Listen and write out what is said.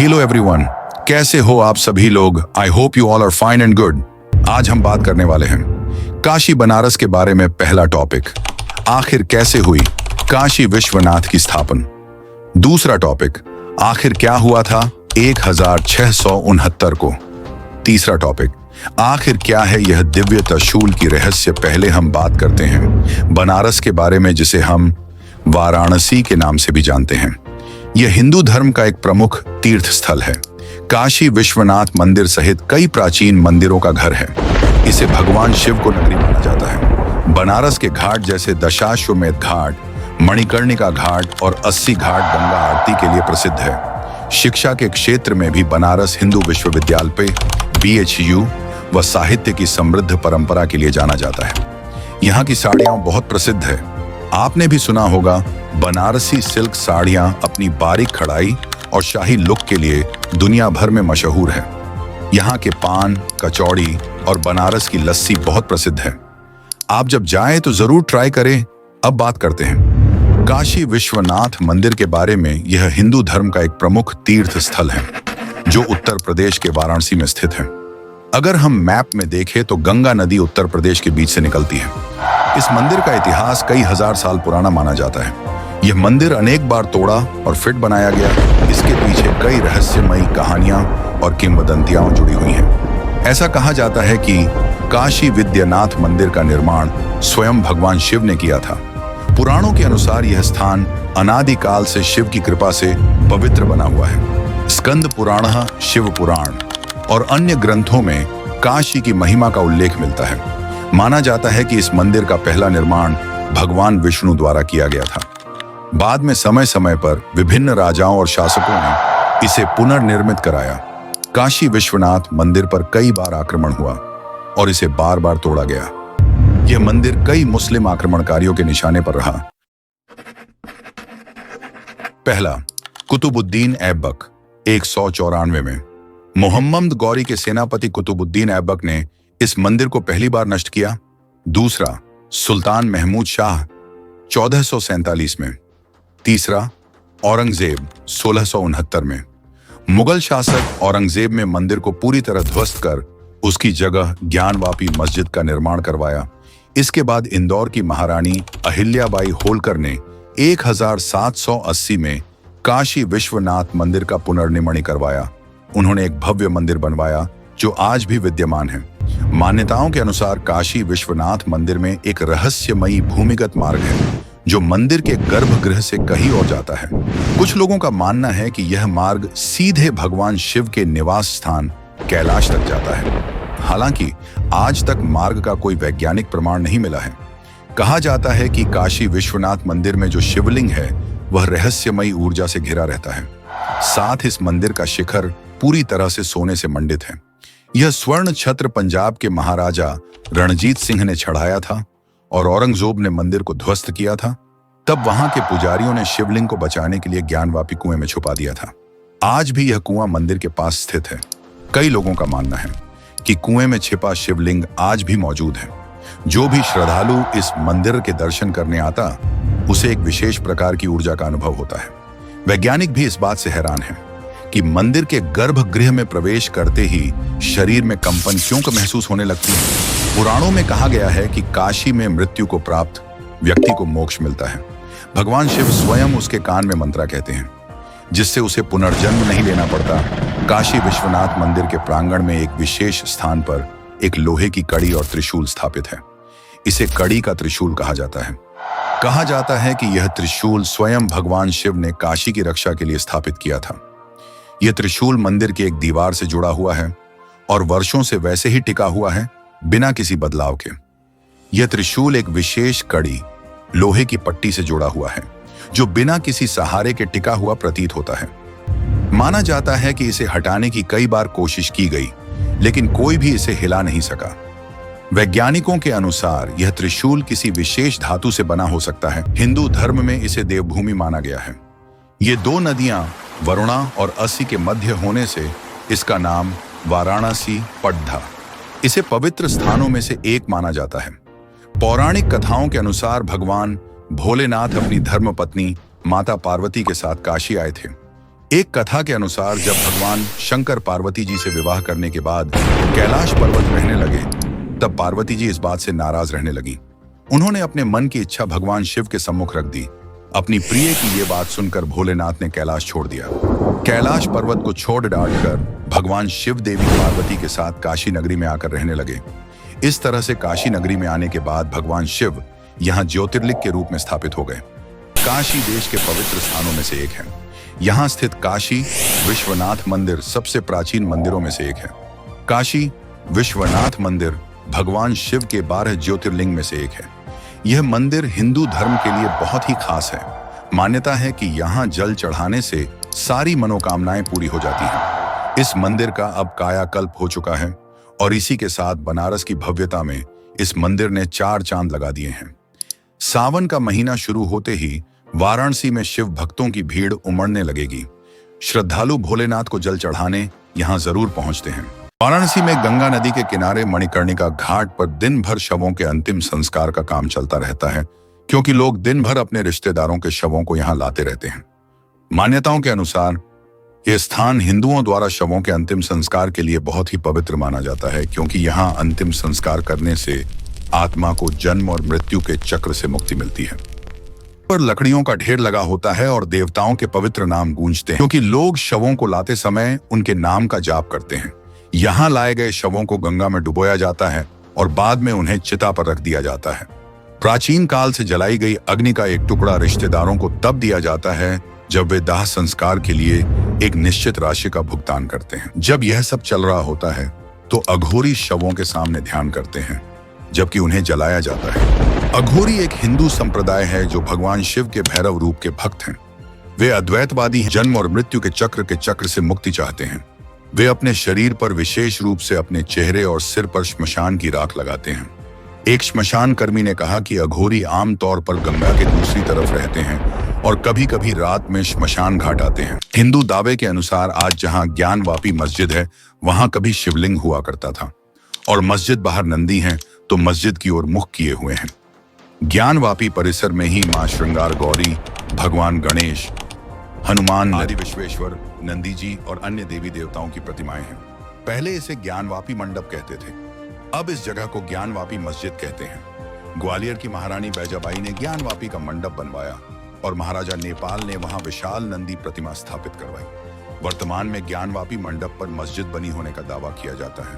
Hello everyone, कैसे हो आप सभी लोग। I hope you all are fine and good. आज हम बात करने वाले हैं काशी बनारस के बारे में। पहला टॉपिक, आखिर कैसे हुई काशी विश्वनाथ की स्थापना। दूसरा टॉपिक, आखिर क्या हुआ था 1669 को। तीसरा टॉपिक, आखिर क्या है यह दिव्य त्रिशूल की रहस्य। पहले हम बात करते हैं बनारस के बारे में, जिसे हम वाराणसी के नाम से भी जानते हैं। यह हिंदू धर्म का एक प्रमुख तीर्थ स्थल है। काशी विश्वनाथ मंदिर सहित कई प्राचीन मंदिरों का घर है। इसे भगवान शिव को नगरी माना जाता है। बनारस के घाट जैसे दशाश्वमेध घाट, मणिकर्णिका घाट और 80 घाट गंगा आरती के लिए प्रसिद्ध है। शिक्षा के क्षेत्र में भी बनारस हिंदू विश्वविद्यालय BHU व साहित्य की समृद्ध परंपरा के लिए जाना जाता है। यहाँ की साड़ियाँ बहुत प्रसिद्ध है। आपने भी सुना होगा, बनारसी सिल्क साड़ियाँ अपनी बारीक कढ़ाई और शाही लुक के लिए दुनिया भर में मशहूर है। यहाँ के पान, कचौड़ी और बनारस की लस्सी बहुत प्रसिद्ध है। आप जब जाएं तो जरूर ट्राई करें। अब बात करते हैं काशी विश्वनाथ मंदिर के बारे में। यह हिंदू धर्म का एक प्रमुख तीर्थ स्थल है जो उत्तर प्रदेश के वाराणसी में स्थित है। अगर हम मैप में देखें तो गंगा नदी उत्तर प्रदेश के बीच से निकलती है। इस मंदिर का इतिहास कई हजार साल पुराना माना जाता है। यह मंदिर अनेक बार तोड़ा और फिर बनाया गया। इसके पीछे कई रहस्यमयी कहानियां और किंवदंतियां जुड़ी हुई हैं। ऐसा कहा जाता है कि काशी विद्यानाथ मंदिर का निर्माण स्वयं भगवान शिव ने किया था। पुराणों के अनुसार यह स्थान अनादिकाल से शिव की कृपा से पवित्र बना हुआ है। स्कंद पुराण, शिव पुराण और अन्य ग्रंथों में काशी की महिमा का उल्लेख मिलता है। माना जाता है कि इस मंदिर का पहला निर्माण भगवान विष्णु द्वारा किया गया था। बाद में समय समय पर विभिन्न राजाओं और शासकों ने इसे पुनर्निर्मित कराया। काशी विश्वनाथ मंदिर पर कई बार आक्रमण हुआ और इसे बार बार तोड़ा गया। यह मंदिर कई मुस्लिम आक्रमणकारियों के निशाने पर रहा। पहला, कुतुबुद्दीन ऐबक 194 में। मोहम्मद गौरी के सेनापति कुतुबुद्दीन ऐबक ने इस मंदिर को पहली बार नष्ट किया। दूसरा, सुल्तान महमूद शाह 1447 में। तीसरा, औरंगजेब 1669 में। मुगल शासक औरंगजेब ने मंदिर को पूरी तरह ध्वस्त कर उसकी जगह ज्ञानवापी मस्जिद का निर्माण करवाया। इसके बाद इंदौर की महारानी अहिल्याबाई होलकर ने 1780 में काशी विश्वनाथ मंदिर का पुनर्निर्माण करवाया। उन्होंने एक भव्य मंदिर बनवाया जो आज भी विद्यमान है। मान्यताओं के अनुसार काशी विश्वनाथ मंदिर में एक रहस्यमयी भूमिगत मार्ग है जो मंदिर के गर्भगृह से कहीं और जाता है। कुछ लोगों का मानना है कि यह मार्ग सीधे भगवान शिव के निवास स्थान कैलाश तक जाता है। हालांकि आज तक मार्ग का कोई वैज्ञानिक प्रमाण नहीं मिला है। कहा जाता है कि काशी विश्वनाथ मंदिर में जो शिवलिंग है वह रहस्यमयी ऊर्जा से घिरा रहता है। साथ इस मंदिर का शिखर पूरी तरह से सोने से मंडित है। यह स्वर्ण छत्र पंजाब के महाराजा रणजीत सिंह ने चढ़ाया था और औरंगजेब ने मंदिर को ध्वस्त किया था। तब वहां के पुजारियों ने शिवलिंग को बचाने के लिए ज्ञानवापी कुएं में छुपा दिया था। आज भी यह कुआं मंदिर के पास स्थित है। कई लोगों का मानना है कि कुएं में छिपा शिवलिंग आज भी मौजूद है। जो भी श्रद्धालु इस मंदिर के दर्शन करने आता, उसे एक विशेष प्रकार की ऊर्जा का अनुभव होता है। वैज्ञानिक भी इस बात से हैरान है कि मंदिर के गर्भगृह में प्रवेश करते ही शरीर में कंपन क्यों महसूस होने लगती है। पुराणों में कहा गया है कि काशी में मृत्यु को प्राप्त व्यक्ति को मोक्ष मिलता है। भगवान शिव स्वयं उसके कान में मंत्र कहते हैं, जिससे उसे पुनर्जन्म नहीं लेना पड़ता। काशी विश्वनाथ मंदिर के प्रांगण में एक विशेष स्थान पर एक लोहे की कड़ी और त्रिशूल स्थापित है। इसे कड़ी का त्रिशूल कहा जाता है। कहा जाता है कि यह त्रिशूल स्वयं भगवान शिव ने काशी की रक्षा के लिए स्थापित किया था। यह त्रिशूल मंदिर की एक दीवार से जुड़ा हुआ है और वर्षों से वैसे ही टिका हुआ है, बिना किसी बदलाव के। यह त्रिशूल एक विशेष कड़ी लोहे की पट्टी से जुड़ा हुआ है जो बिना किसी सहारे के टिका हुआ प्रतीत होता है। माना जाता है कि इसे हटाने की कई बार कोशिश की गई, लेकिन कोई भी इसे हिला नहीं सका। वैज्ञानिकों के अनुसार यह त्रिशूल किसी विशेष धातु से बना हो सकता है। हिंदू धर्म में इसे देवभूमि माना गया है। ये दो नदियां वरुणा और अस्सी के मध्य होने से इसका नाम वाराणसी पड़ा। इसे पवित्र स्थानों में से एक माना जाता है। पौराणिक कथाओं के अनुसार भगवान भोलेनाथ अपनी धर्मपत्नी माता पार्वती के साथ काशी आए थे। एक कथा के अनुसार जब भगवान शंकर पार्वती जी से विवाह करने के बाद कैलाश पर्वत रहने लगे, तब पार्वती जी इस बात से नाराज रहने लगी। उन्होंने अपने मन की इच्छा भगवान शिव के सम्मुख रख दी। अपनी प्रिय की ये बात सुनकर भोलेनाथ ने कैलाश छोड़ दिया। कैलाश पर्वत को छोड़ डांटकर भगवान शिव देवी पार्वती के साथ काशी नगरी में आकर रहने लगे। इस तरह से काशी नगरी में आने के बाद भगवान शिव यहाँ ज्योतिर्लिंग के रूप में स्थापित हो गए। काशी देश के पवित्र स्थानों में से एक है। यहाँ स्थित काशी विश्वनाथ मंदिर सबसे प्राचीन मंदिरों में से एक है। काशी विश्वनाथ मंदिर भगवान शिव के 12 ज्योतिर्लिंग में से एक है। यह मंदिर हिंदू धर्म के लिए बहुत ही खास है। मान्यता है कि यहाँ जल चढ़ाने से सारी मनोकामनाएं पूरी हो जाती हैं। इस मंदिर का अब कायाकल्प हो चुका है और इसी के साथ बनारस की भव्यता में इस मंदिर ने 4 चांद लगा दिए हैं। सावन का महीना शुरू होते ही वाराणसी में शिव भक्तों की भीड़ उमड़ने लगेगी। श्रद्धालु भोलेनाथ को जल चढ़ाने यहाँ जरूर पहुंचते हैं। वाराणसी में गंगा नदी के किनारे मणिकर्णिका घाट पर दिन भर शवों के अंतिम संस्कार का काम चलता रहता है, क्योंकि लोग दिन भर अपने रिश्तेदारों के शवों को यहाँ लाते रहते हैं। मान्यताओं के अनुसार यह स्थान हिंदुओं द्वारा शवों के अंतिम संस्कार के लिए बहुत ही पवित्र माना जाता है, क्योंकि यहाँ अंतिम संस्कार करने से आत्मा को जन्म और मृत्यु के चक्र से मुक्ति मिलती है। पर लकड़ियों का ढेर लगा होता है और देवताओं के पवित्र नाम गूंजते हैं, क्योंकि लोग शवों को लाते समय उनके नाम का जाप करते हैं। यहाँ लाए गए शवों को गंगा में डुबोया जाता है और बाद में उन्हें चिता पर रख दिया जाता है। प्राचीन काल से जलाई गई अग्नि का एक टुकड़ा रिश्तेदारों को तब दिया जाता है जब वे दाह संस्कार के लिए एक निश्चित राशि का भुगतान करते हैं। जब यह सब चल रहा होता है तो अघोरी शवों के सामने ध्यान करते हैं, जबकि उन्हें जलाया जाता है। अघोरी एक हिंदू संप्रदाय है जो भगवान शिव के भैरव रूप के भक्त हैं। वे अद्वैतवादी हैं, जन्म और मृत्यु के चक्र से मुक्ति चाहते हैं। वे अपने शरीर पर विशेष रूप से अपने चेहरे और सिर पर श्मशान की राख लगाते हैं। एक श्मशान कर्मी ने कहा कि अघोरी आमतौर पर गंगा के दूसरी तरफ रहते हैं और कभी कभी रात में श्मशान घाट आते हैं। हिंदू दावे के अनुसार आज जहां ज्ञानवापी मस्जिद है, वहां कभी शिवलिंग हुआ करता था और मस्जिद बाहर नंदी है तो मस्जिद की ओर मुख किए हुए हैं। ज्ञानवापी परिसर में ही मां श्रृंगार गौरी, भगवान गणेश, हनुमान, आदि विश्वेश्वर, नंदी जी और अन्य देवी देवताओं की प्रतिमाएं हैं। पहले इसे ज्ञानवापी मंडप कहते थे, अब इस जगह को ज्ञानवापी मस्जिद कहते हैं। ग्वालियर की महारानी बैजाबाई ने ज्ञानवापी का मंडप बनवाया और महाराजा नेपाल ने वहां विशाल नंदी प्रतिमा स्थापित करवाई। वर्तमान में ज्ञानवापी मंडप पर मस्जिद बनी होने का दावा किया जाता है।